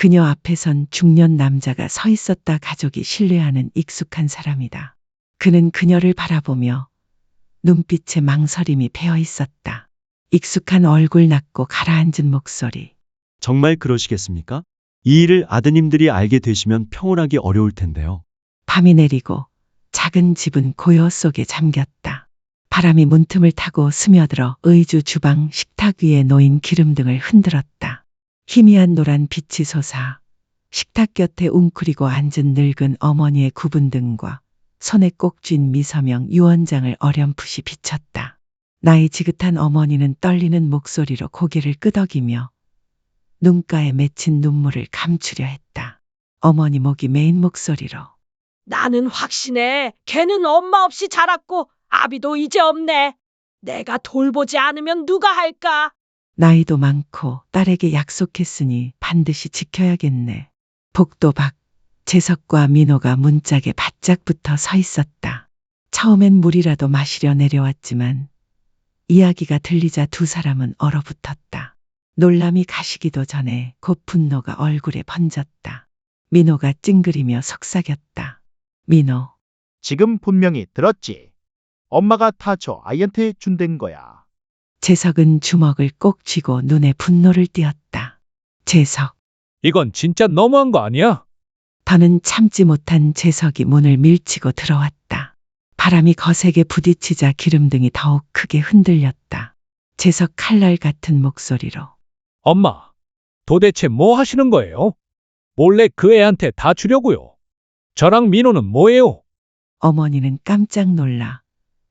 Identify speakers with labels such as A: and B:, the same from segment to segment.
A: 그녀 앞에선 중년 남자가 서 있었다. 가족이 신뢰하는 익숙한 사람이다. 그는 그녀를 바라보며 눈빛에 망설임이 배어 있었다. 익숙한 얼굴, 낮고 가라앉은 목소리.
B: 정말 그러시겠습니까? 이 일을 아드님들이 알게 되시면 평온하기 어려울 텐데요.
A: 밤이 내리고 작은 집은 고요 속에 잠겼다. 바람이 문틈을 타고 스며들어 의주 주방 식탁 위에 놓인 기름등을 흔들었다. 희미한 노란 빛이 솟아 식탁 곁에 웅크리고 앉은 늙은 어머니의 굽은 등과 손에 꼭 쥔 미서명 유언장을 어렴풋이 비쳤다. 나이 지긋한 어머니는 떨리는 목소리로 고개를 끄덕이며 눈가에 맺힌 눈물을 감추려 했다. 어머니 목이 메인 목소리로
C: 나는 확신해. 걔는 엄마 없이 자랐고 아비도 이제 없네. 내가 돌보지 않으면 누가 할까?
A: 나이도 많고 딸에게 약속했으니 반드시 지켜야겠네. 복도밖 재석과 민호가 문짝에 바짝 붙어 서 있었다. 처음엔 물이라도 마시려 내려왔지만 이야기가 들리자 두 사람은 얼어붙었다. 놀람이 가시기도 전에 곧 분노가 얼굴에 번졌다. 민호가 찡그리며 속삭였다. 민호,
D: 지금 분명히 들었지. 엄마가 다 저 아이한테 준댄 거야.
A: 재석은 주먹을 꼭 쥐고 눈에 분노를 띄었다. 재석,
E: 이건 진짜 너무한 거 아니야?
A: 더는 참지 못한 재석이 문을 밀치고 들어왔다. 바람이 거세게 부딪히자 기름등이 더욱 크게 흔들렸다. 재석 칼날 같은 목소리로
E: 엄마, 도대체 뭐 하시는 거예요? 몰래 그 애한테 다 주려고요. 저랑 민호는 뭐예요?
A: 어머니는 깜짝 놀라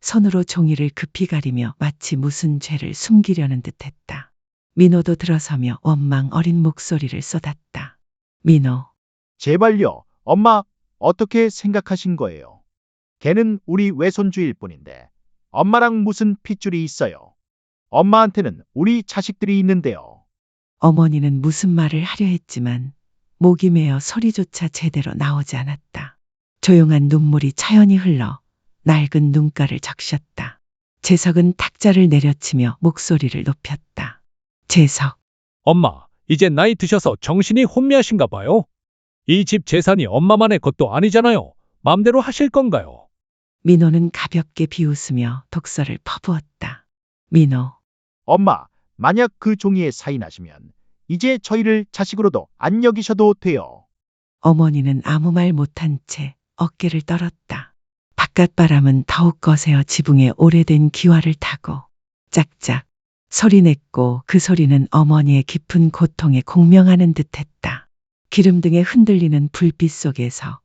A: 손으로 종이를 급히 가리며 마치 무슨 죄를 숨기려는 듯했다. 민호도 들어서며 원망 어린 목소리를 쏟았다. 민호,
D: 제발요. 엄마, 어떻게 생각하신 거예요? 걔는 우리 외손주일 뿐인데 엄마랑 무슨 핏줄이 있어요. 엄마한테는 우리 자식들이 있는데요.
A: 어머니는 무슨 말을 하려 했지만 목이 메어 소리조차 제대로 나오지 않았다. 조용한 눈물이 차연히 흘러 낡은 눈가를 적셨다. 재석은 탁자를 내려치며 목소리를 높였다. 재석,
E: 엄마, 이제 나이 드셔서 정신이 혼미하신가 봐요. 이 집 재산이 엄마만의 것도 아니잖아요. 맘대로 하실 건가요?
A: 민호는 가볍게 비웃으며 독서를 퍼부었다. 민호,
D: 엄마, 만약 그 종이에 사인하시면 이제 저희를 자식으로도 안 여기셔도 돼요.
A: 어머니는 아무 말 못한 채 어깨를 떨었다. 바깥바람은 더욱 거세어 지붕에 오래된 기와를 타고 짝짝 소리냈고 그 소리는 어머니의 깊은 고통에 공명하는 듯했다. 기름등에 흔들리는 불빛 속에서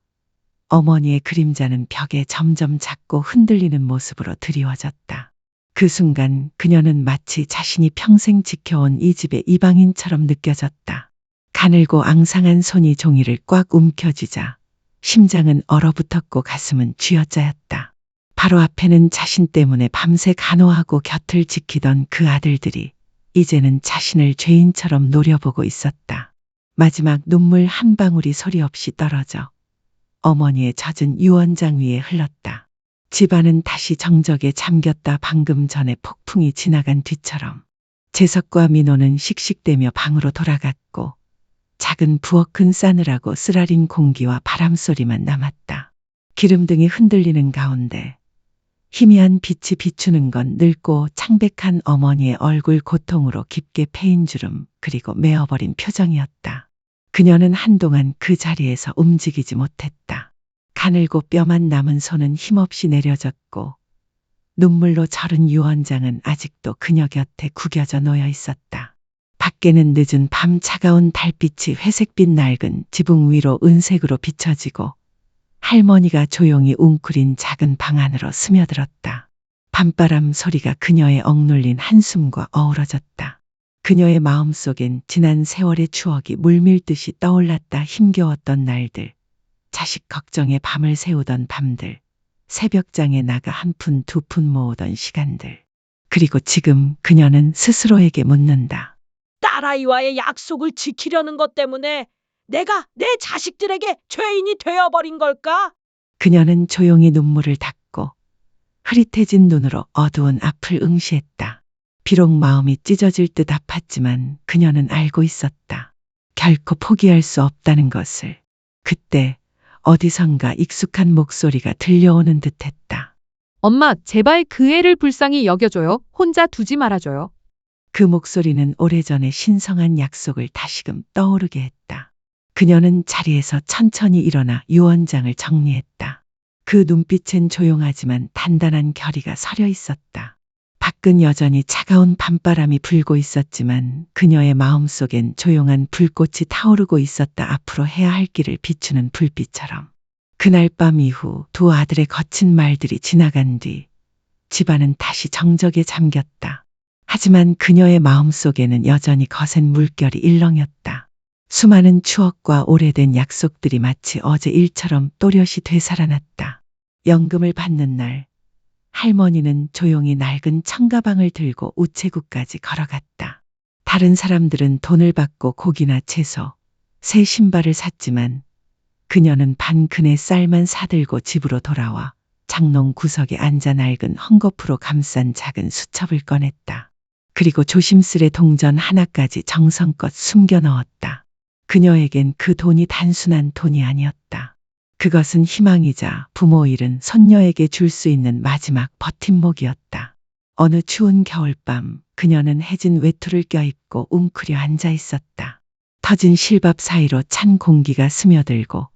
A: 어머니의 그림자는 벽에 점점 작고 흔들리는 모습으로 드리워졌다. 그 순간 그녀는 마치 자신이 평생 지켜온 이 집의 이방인처럼 느껴졌다. 가늘고 앙상한 손이 종이를 꽉 움켜쥐자 심장은 얼어붙었고 가슴은 쥐어짜였다. 바로 앞에는 자신 때문에 밤새 간호하고 곁을 지키던 그 아들들이 이제는 자신을 죄인처럼 노려보고 있었다. 마지막 눈물 한 방울이 소리 없이 떨어져 어머니의 젖은 유언장 위에 흘렀다. 집안은 다시 정적에 잠겼다. 방금 전에 폭풍이 지나간 뒤처럼. 재석과 민호는 씩씩대며 방으로 돌아갔고 작은 부엌은 싸늘하고 쓰라린 공기와 바람소리만 남았다. 기름등이 흔들리는 가운데 희미한 빛이 비추는 건 늙고 창백한 어머니의 얼굴, 고통으로 깊게 패인 주름 그리고 메어버린 표정이었다. 그녀는 한동안 그 자리에서 움직이지 못했다. 가늘고 뼈만 남은 손은 힘없이 내려졌고 눈물로 절은 유언장은 아직도 그녀 곁에 구겨져 놓여 있었다. 밖에는 늦은 밤 차가운 달빛이 회색빛 낡은 지붕 위로 은색으로 비춰지고 할머니가 조용히 웅크린 작은 방 안으로 스며들었다. 밤바람 소리가 그녀의 억눌린 한숨과 어우러졌다. 그녀의 마음속엔 지난 세월의 추억이 물밀듯이 떠올랐다. 힘겨웠던 날들, 자식 걱정에 밤을 새우던 밤들, 새벽장에 나가 한 푼 두 푼 모으던 시간들. 그리고 지금 그녀는 스스로에게 묻는다.
C: 딸아이와의 약속을 지키려는 것 때문에 내가 내 자식들에게 죄인이 되어버린 걸까?
A: 그녀는 조용히 눈물을 닦고 흐릿해진 눈으로 어두운 앞을 응시했다. 비록 마음이 찢어질 듯 아팠지만 그녀는 알고 있었다. 결코 포기할 수 없다는 것을. 그때 어디선가 익숙한 목소리가 들려오는 듯했다.
F: 엄마, 제발 그 애를 불쌍히 여겨줘요. 혼자 두지 말아줘요.
A: 그 목소리는 오래전의 신성한 약속을 다시금 떠오르게 했다. 그녀는 자리에서 천천히 일어나 유언장을 정리했다. 그 눈빛엔 조용하지만 단단한 결의가 서려 있었다. 밖은 여전히 차가운 밤바람이 불고 있었지만 그녀의 마음속엔 조용한 불꽃이 타오르고 있었다. 앞으로 해야 할 길을 비추는 불빛처럼. 그날 밤 이후 두 아들의 거친 말들이 지나간 뒤 집안은 다시 정적에 잠겼다. 하지만 그녀의 마음속에는 여전히 거센 물결이 일렁였다. 수많은 추억과 오래된 약속들이 마치 어제 일처럼 또렷이 되살아났다. 연금을 받는 날, 할머니는 조용히 낡은 청가방을 들고 우체국까지 걸어갔다. 다른 사람들은 돈을 받고 고기나 채소, 새 신발을 샀지만 그녀는 반큰의 쌀만 사들고 집으로 돌아와 장롱 구석에 앉아 낡은 헝겊으로 감싼 작은 수첩을 꺼냈다. 그리고 조심스레 동전 하나까지 정성껏 숨겨 넣었다. 그녀에겐 그 돈이 단순한 돈이 아니었다. 그것은 희망이자 부모 잃은 손녀에게 줄 수 있는 마지막 버팀목이었다. 어느 추운 겨울밤 그녀는 해진 외투를 껴입고 웅크려 앉아 있었다. 터진 실밥 사이로 찬 공기가 스며들고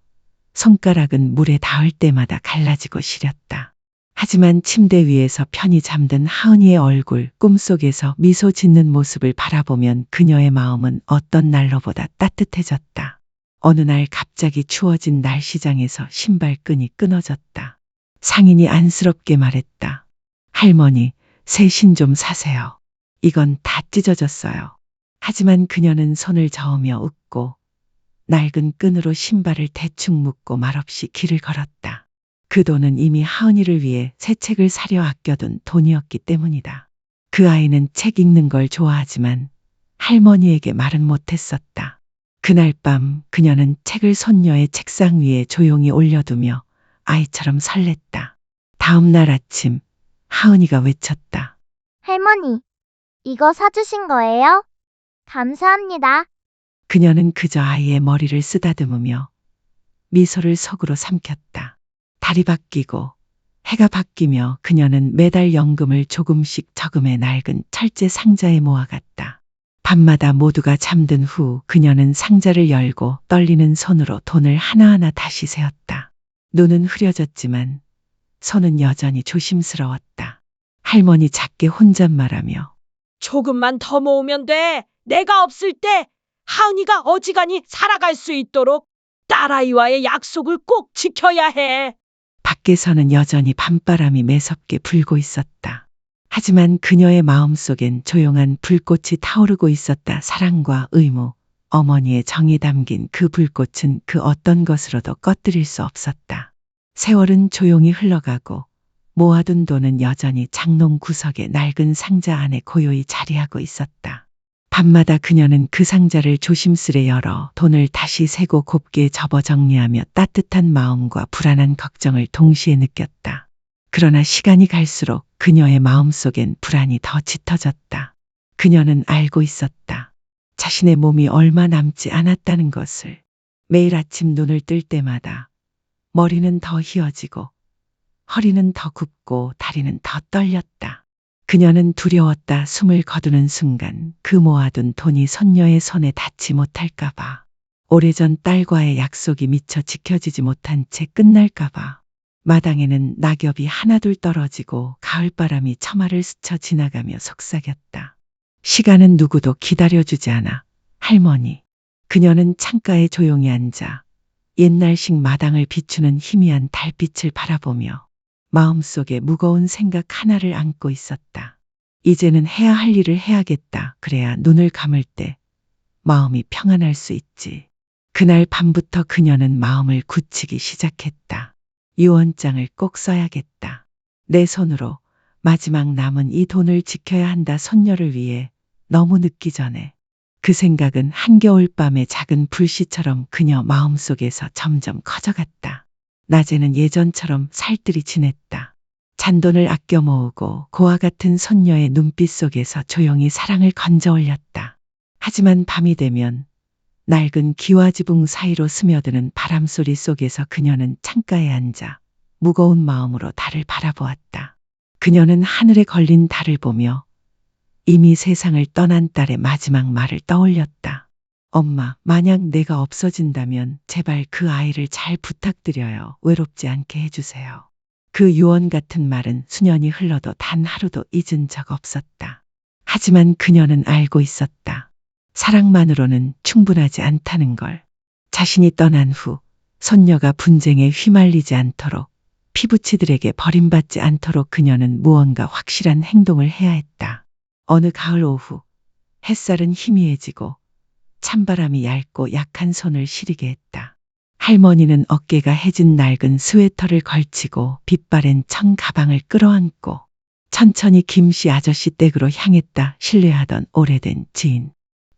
A: 손가락은 물에 닿을 때마다 갈라지고 시렸다. 하지만 침대 위에서 편히 잠든 하은이의 얼굴, 꿈속에서 미소 짓는 모습을 바라보면 그녀의 마음은 어떤 날로보다 따뜻해졌다. 어느 날 갑자기 추워진 날시장에서 신발끈이 끊어졌다. 상인이 안쓰럽게 말했다. 할머니, 새 신 좀 사세요. 이건 다 찢어졌어요. 하지만 그녀는 손을 저으며 웃고 낡은 끈으로 신발을 대충 묶고 말없이 길을 걸었다. 그 돈은 이미 하은이를 위해 새 책을 사려 아껴둔 돈이었기 때문이다. 그 아이는 책 읽는 걸 좋아하지만 할머니에게 말은 못했었다. 그날 밤 그녀는 책을 손녀의 책상 위에 조용히 올려두며 아이처럼 설렜다. 다음 날 아침 하은이가 외쳤다.
G: 할머니, 이거 사주신 거예요? 감사합니다.
A: 그녀는 그저 아이의 머리를 쓰다듬으며 미소를 속으로 삼켰다. 달이 바뀌고 해가 바뀌며 그녀는 매달 연금을 조금씩 저금해 낡은 철제 상자에 모아갔다. 밤마다 모두가 잠든 후 그녀는 상자를 열고 떨리는 손으로 돈을 하나하나 다시 세었다. 눈은 흐려졌지만 손은 여전히 조심스러웠다. 할머니 작게 혼잣말하며
C: 조금만 더 모으면 돼. 내가 없을 때 하은이가 어지간히 살아갈 수 있도록 딸아이와의 약속을 꼭 지켜야 해.
A: 밖에서는 여전히 밤바람이 매섭게 불고 있었다. 하지만 그녀의 마음속엔 조용한 불꽃이 타오르고 있었다. 사랑과 의무, 어머니의 정이 담긴 그 불꽃은 그 어떤 것으로도 꺼뜨릴 수 없었다. 세월은 조용히 흘러가고 모아둔 돈은 여전히 장롱 구석의 낡은 상자 안에 고요히 자리하고 있었다. 밤마다 그녀는 그 상자를 조심스레 열어 돈을 다시 세고 곱게 접어 정리하며 따뜻한 마음과 불안한 걱정을 동시에 느꼈다. 그러나 시간이 갈수록 그녀의 마음속엔 불안이 더 짙어졌다. 그녀는 알고 있었다. 자신의 몸이 얼마 남지 않았다는 것을. 매일 아침 눈을 뜰 때마다 머리는 더 휘어지고 허리는 더 굽고 다리는 더 떨렸다. 그녀는 두려웠다. 숨을 거두는 순간 그 모아둔 돈이 손녀의 손에 닿지 못할까봐. 오래전 딸과의 약속이 미처 지켜지지 못한 채 끝날까봐. 마당에는 낙엽이 하나둘 떨어지고 가을바람이 처마를 스쳐 지나가며 속삭였다. 시간은 누구도 기다려주지 않아. 할머니. 그녀는 창가에 조용히 앉아 옛날식 마당을 비추는 희미한 달빛을 바라보며 마음속에 무거운 생각 하나를 안고 있었다. 이제는 해야 할 일을 해야겠다. 그래야 눈을 감을 때 마음이 평안할 수 있지. 그날 밤부터 그녀는 마음을 굳히기 시작했다. 유언장을 꼭 써야겠다. 내 손으로 마지막 남은 이 돈을 지켜야 한다. 손녀를 위해 너무 늦기 전에. 그 생각은 한겨울 밤의 작은 불씨처럼 그녀 마음속에서 점점 커져갔다. 낮에는 예전처럼 살뜰히 지냈다. 잔돈을 아껴 모으고 고와 같은 손녀의 눈빛 속에서 조용히 사랑을 건져 올렸다. 하지만 밤이 되면 낡은 기와지붕 사이로 스며드는 바람소리 속에서 그녀는 창가에 앉아 무거운 마음으로 달을 바라보았다. 그녀는 하늘에 걸린 달을 보며 이미 세상을 떠난 딸의 마지막 말을 떠올렸다. 엄마, 만약 내가 없어진다면 제발 그 아이를 잘 부탁드려요. 외롭지 않게 해주세요. 그 유언 같은 말은 수년이 흘러도 단 하루도 잊은 적 없었다. 하지만 그녀는 알고 있었다. 사랑만으로는 충분하지 않다는 걸. 자신이 떠난 후 손녀가 분쟁에 휘말리지 않도록, 피부치들에게 버림받지 않도록 그녀는 무언가 확실한 행동을 해야 했다. 어느 가을 오후 햇살은 희미해지고 찬바람이 얇고 약한 손을 시리게 했다. 할머니는 어깨가 해진 낡은 스웨터를 걸치고 빛바랜 청 가방을 끌어안고 천천히 김씨 아저씨 댁으로 향했다. 신뢰하던 오래된 지인.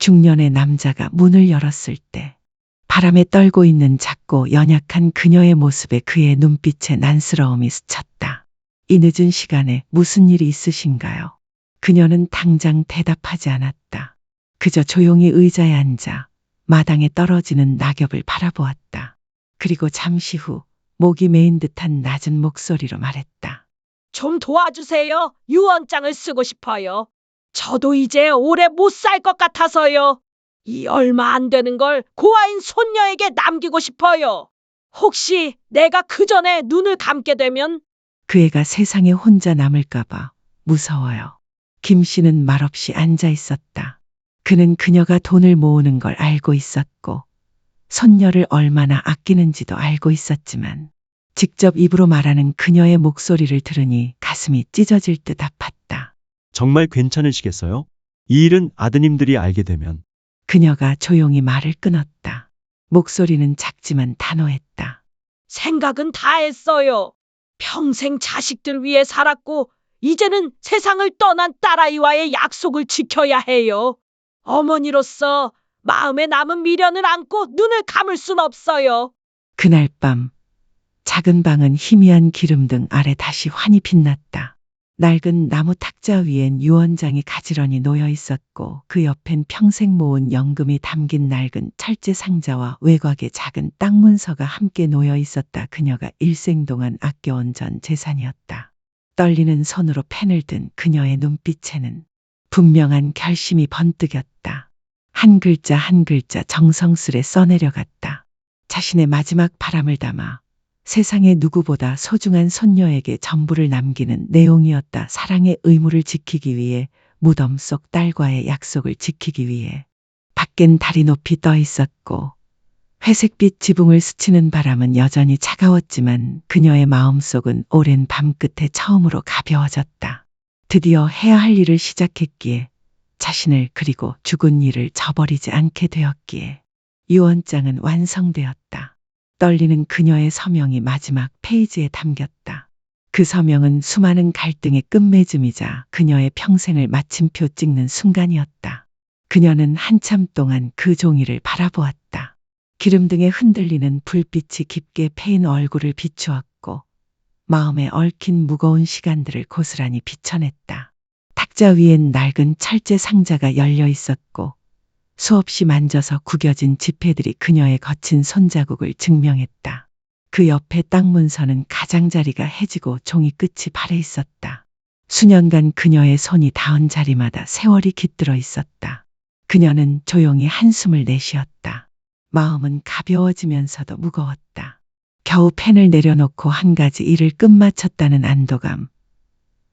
A: 중년의 남자가 문을 열었을 때 바람에 떨고 있는 작고 연약한 그녀의 모습에 그의 눈빛에 난스러움이 스쳤다. 이 늦은 시간에 무슨 일이 있으신가요? 그녀는 당장 대답하지 않았다. 그저 조용히 의자에 앉아 마당에 떨어지는 낙엽을 바라보았다. 그리고 잠시 후 목이 메인 듯한 낮은 목소리로 말했다.
C: 좀 도와주세요. 유언장을 쓰고 싶어요. 저도 이제 오래 못 살 것 같아서요. 이 얼마 안 되는 걸 고아인 손녀에게 남기고 싶어요. 혹시 내가 그 전에 눈을 감게 되면
A: 그 애가 세상에 혼자 남을까봐 무서워요. 김 씨는 말없이 앉아 있었다. 그는 그녀가 돈을 모으는 걸 알고 있었고 손녀를 얼마나 아끼는지도 알고 있었지만 직접 입으로 말하는 그녀의 목소리를 들으니 가슴이 찢어질 듯 아팠다.
B: 정말 괜찮으시겠어요? 이 일은 아드님들이 알게 되면
A: 그녀가 조용히 말을 끊었다. 목소리는 작지만 단호했다.
C: 생각은 다 했어요. 평생 자식들 위해 살았고 이제는 세상을 떠난 딸아이와의 약속을 지켜야 해요. 어머니로서 마음에 남은 미련을 안고 눈을 감을 순 없어요.
A: 그날 밤 작은 방은 희미한 기름등 아래 다시 환히 빛났다. 낡은 나무 탁자 위엔 유언장이 가지런히 놓여 있었고 그 옆엔 평생 모은 연금이 담긴 낡은 철제 상자와 외곽의 작은 땅 문서가 함께 놓여 있었다. 그녀가 일생 동안 아껴온 전 재산이었다. 떨리는 손으로 펜을 든 그녀의 눈빛에는 분명한 결심이 번뜩였다. 한 글자 한 글자 정성스레 써내려갔다. 자신의 마지막 바람을 담아 세상의 누구보다 소중한 손녀에게 전부를 남기는 내용이었다. 사랑의 의무를 지키기 위해, 무덤 속 딸과의 약속을 지키기 위해. 밖엔 달이 높이 떠 있었고 회색빛 지붕을 스치는 바람은 여전히 차가웠지만 그녀의 마음속은 오랜 밤 끝에 처음으로 가벼워졌다. 드디어 해야 할 일을 시작했기에, 자신을 그리고 죽은 일을 저버리지 않게 되었기에 유언장은 완성되었다. 떨리는 그녀의 서명이 마지막 페이지에 담겼다. 그 서명은 수많은 갈등의 끝맺음이자 그녀의 평생을 마침표 찍는 순간이었다. 그녀는 한참 동안 그 종이를 바라보았다. 기름등에 흔들리는 불빛이 깊게 패인 얼굴을 비추었고 마음에 얽힌 무거운 시간들을 고스란히 비춰냈다. 탁자 위엔 낡은 철제 상자가 열려 있었고 수없이 만져서 구겨진 지폐들이 그녀의 거친 손자국을 증명했다. 그 옆에 땅 문서는 가장자리가 해지고 종이 끝이 발해 있었다. 수년간 그녀의 손이 닿은 자리마다 세월이 깃들어 있었다. 그녀는 조용히 한숨을 내쉬었다. 마음은 가벼워지면서도 무거웠다. 겨우 펜을 내려놓고 한 가지 일을 끝마쳤다는 안도감.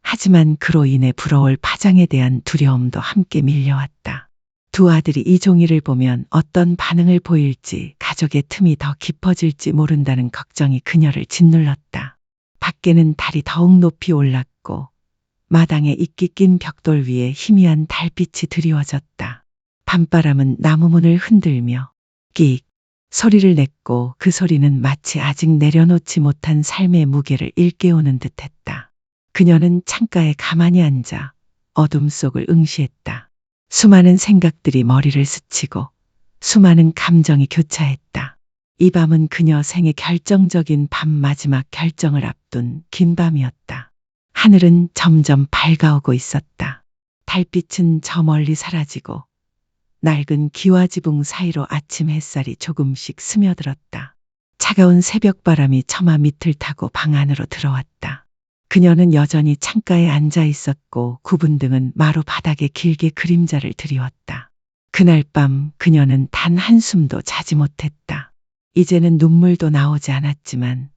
A: 하지만 그로 인해 불어올 파장에 대한 두려움도 함께 밀려왔다. 두 아들이 이 종이를 보면 어떤 반응을 보일지, 가족의 틈이 더 깊어질지 모른다는 걱정이 그녀를 짓눌렀다. 밖에는 달이 더욱 높이 올랐고 마당에 이끼 낀 벽돌 위에 희미한 달빛이 드리워졌다. 밤바람은 나무문을 흔들며 끽 소리를 냈고 그 소리는 마치 아직 내려놓지 못한 삶의 무게를 일깨우는 듯했다. 그녀는 창가에 가만히 앉아 어둠 속을 응시했다. 수많은 생각들이 머리를 스치고 수많은 감정이 교차했다. 이 밤은 그녀 생의 결정적인 밤, 마지막 결정을 앞둔 긴 밤이었다. 하늘은 점점 밝아오고 있었다. 달빛은 저 멀리 사라지고 낡은 기와 지붕 사이로 아침 햇살이 조금씩 스며들었다. 차가운 새벽 바람이 처마 밑을 타고 방 안으로 들어왔다. 그녀는 여전히 창가에 앉아 있었고 굽은 등은 마루 바닥에 길게 그림자를 드리웠다. 그날 밤 그녀는 단 한숨도 자지 못했다. 이제는 눈물도 나오지 않았지만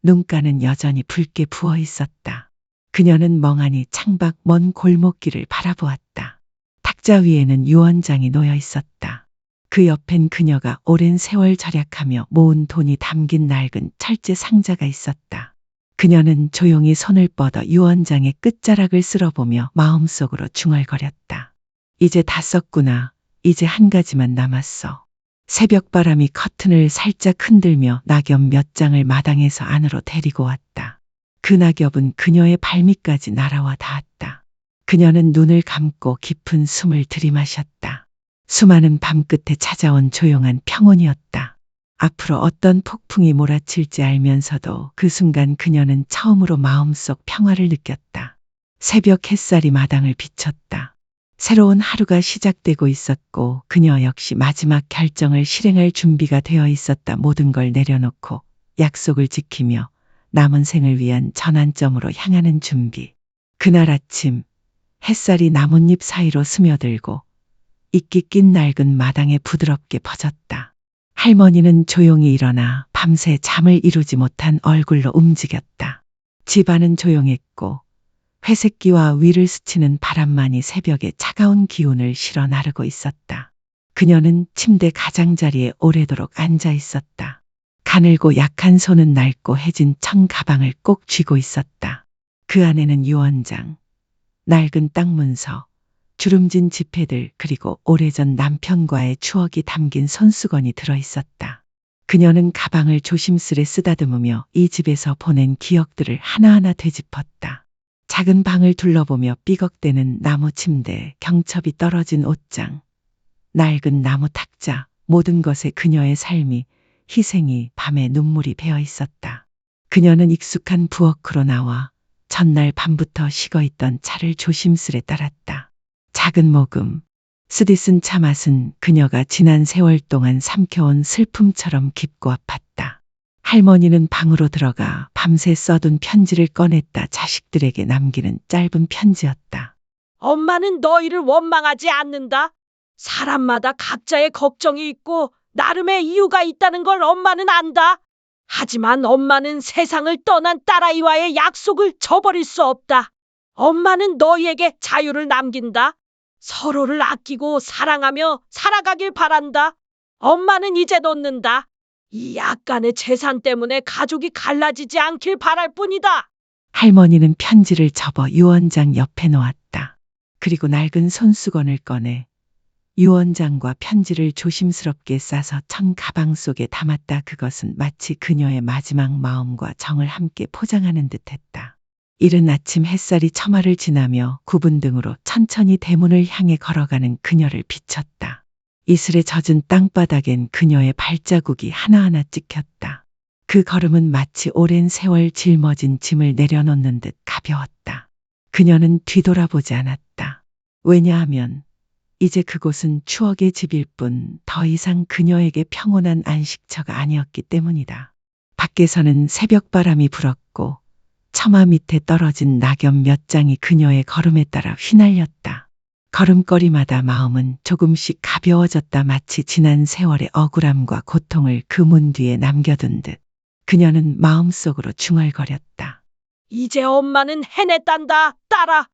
A: 눈가는 여전히 붉게 부어 있었다. 그녀는 멍하니 창밖 먼 골목길을 바라보았다. 탁자 위에는 유언장이 놓여 있었다. 그 옆엔 그녀가 오랜 세월 절약하며 모은 돈이 담긴 낡은 철제 상자가 있었다. 그녀는 조용히 손을 뻗어 유언장의 끝자락을 쓸어보며 마음속으로 중얼거렸다. 이제 다 썼구나. 이제 한 가지만 남았어. 새벽바람이 커튼을 살짝 흔들며 낙엽 몇 장을 마당에서 안으로 데리고 왔다. 그 낙엽은 그녀의 발밑까지 날아와 닿았다. 그녀는 눈을 감고 깊은 숨을 들이마셨다. 수많은 밤끝에 찾아온 조용한 평온이었다. 앞으로 어떤 폭풍이 몰아칠지 알면서도 그 순간 그녀는 처음으로 마음속 평화를 느꼈다. 새벽 햇살이 마당을 비췄다. 새로운 하루가 시작되고 있었고 그녀 역시 마지막 결정을 실행할 준비가 되어 있었다. 모든 걸 내려놓고 약속을 지키며 남은 생을 위한 전환점으로 향하는 준비. 그날 아침 햇살이 나뭇잎 사이로 스며들고 이끼 낀 낡은 마당에 부드럽게 퍼졌다. 할머니는 조용히 일어나 밤새 잠을 이루지 못한 얼굴로 움직였다. 집안은 조용했고 회색기와 위를 스치는 바람만이 새벽의 차가운 기운을 실어 나르고 있었다. 그녀는 침대 가장자리에 오래도록 앉아 있었다. 가늘고 약한 손은 낡고 해진 청 가방을 꼭 쥐고 있었다. 그 안에는 유언장, 낡은 땅 문서, 주름진 지폐들 그리고 오래전 남편과의 추억이 담긴 손수건이 들어있었다. 그녀는 가방을 조심스레 쓰다듬으며 이 집에서 보낸 기억들을 하나하나 되짚었다. 작은 방을 둘러보며 삐걱대는 나무 침대, 경첩이 떨어진 옷장, 낡은 나무 탁자, 모든 것에 그녀의 삶이, 희생이 밤에 눈물이 배어 있었다. 그녀는 익숙한 부엌으로 나와 전날 밤부터 식어있던 차를 조심스레 따랐다. 작은 모금, 쓰디쓴 차 맛은 그녀가 지난 세월 동안 삼켜온 슬픔처럼 깊고 아팠다. 할머니는 방으로 들어가 밤새 써둔 편지를 꺼냈다. 자식들에게 남기는 짧은 편지였다.
C: 엄마는 너희를 원망하지 않는다. 사람마다 각자의 걱정이 있고 나름의 이유가 있다는 걸 엄마는 안다. 하지만 엄마는 세상을 떠난 딸아이와의 약속을 저버릴 수 없다. 엄마는 너희에게 자유를 남긴다. 서로를 아끼고 사랑하며 살아가길 바란다. 엄마는 이제 놓는다. 이 약간의 재산 때문에 가족이 갈라지지 않길 바랄 뿐이다.
A: 할머니는 편지를 접어 유언장 옆에 놓았다. 그리고 낡은 손수건을 꺼내 유언장과 편지를 조심스럽게 싸서 청 가방 속에 담았다. 그것은 마치 그녀의 마지막 마음과 정을 함께 포장하는 듯했다. 이른 아침 햇살이 처마를 지나며 굽은 등으로 천천히 대문을 향해 걸어가는 그녀를 비쳤다. 이슬에 젖은 땅바닥엔 그녀의 발자국이 하나하나 찍혔다. 그 걸음은 마치 오랜 세월 짊어진 짐을 내려놓는 듯 가벼웠다. 그녀는 뒤돌아보지 않았다. 왜냐하면 이제 그곳은 추억의 집일 뿐 더 이상 그녀에게 평온한 안식처가 아니었기 때문이다. 밖에서는 새벽바람이 불었고 처마 밑에 떨어진 낙엽 몇 장이 그녀의 걸음에 따라 휘날렸다. 걸음걸이마다 마음은 조금씩 가벼워졌다. 마치 지난 세월의 억울함과 고통을 그 문 뒤에 남겨둔 듯. 그녀는 마음속으로 중얼거렸다.
C: 이제 엄마는 해냈단다, 딸아.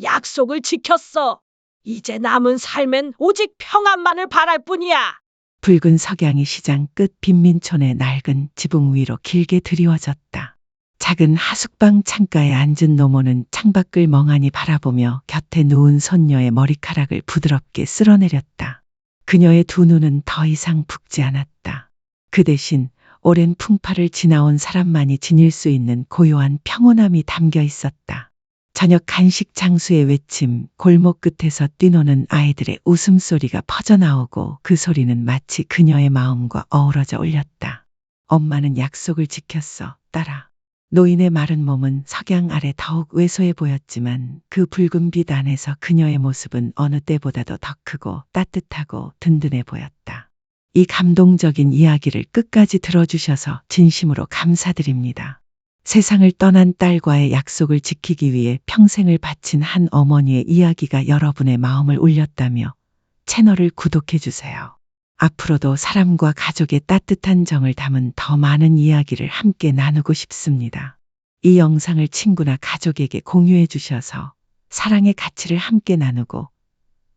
C: 약속을 지켰어. 이제 남은 삶엔 오직 평안만을 바랄 뿐이야.
A: 붉은 석양이 시장 끝 빈민촌의 낡은 지붕 위로 길게 드리워졌다. 작은 하숙방 창가에 앉은 노모는 창밖을 멍하니 바라보며 곁에 누운 손녀의 머리카락을 부드럽게 쓸어내렸다. 그녀의 두 눈은 더 이상 붓지 않았다. 그 대신 오랜 풍파를 지나온 사람만이 지닐 수 있는 고요한 평온함이 담겨 있었다. 저녁 간식 장수의 외침, 골목 끝에서 뛰노는 아이들의 웃음소리가 퍼져나오고 그 소리는 마치 그녀의 마음과 어우러져 울렸다. 엄마는 약속을 지켰어, 딸아. 노인의 마른 몸은 석양 아래 더욱 왜소해 보였지만 그 붉은 빛 안에서 그녀의 모습은 어느 때보다도 더 크고 따뜻하고 든든해 보였다. 이 감동적인 이야기를 끝까지 들어주셔서 진심으로 감사드립니다. 세상을 떠난 딸과의 약속을 지키기 위해 평생을 바친 한 어머니의 이야기가 여러분의 마음을 울렸다며 채널을 구독해주세요. 앞으로도 사람과 가족의 따뜻한 정을 담은 더 많은 이야기를 함께 나누고 싶습니다. 이 영상을 친구나 가족에게 공유해 주셔서 사랑의 가치를 함께 나누고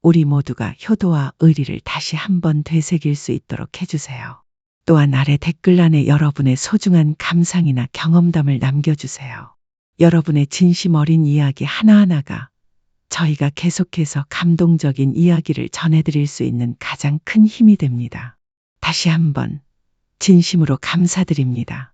A: 우리 모두가 효도와 의리를 다시 한번 되새길 수 있도록 해주세요. 또한 아래 댓글란에 여러분의 소중한 감상이나 경험담을 남겨주세요. 여러분의 진심 어린 이야기 하나하나가 저희가 계속해서 감동적인 이야기를 전해드릴 수 있는 가장 큰 힘이 됩니다. 다시 한번 진심으로 감사드립니다.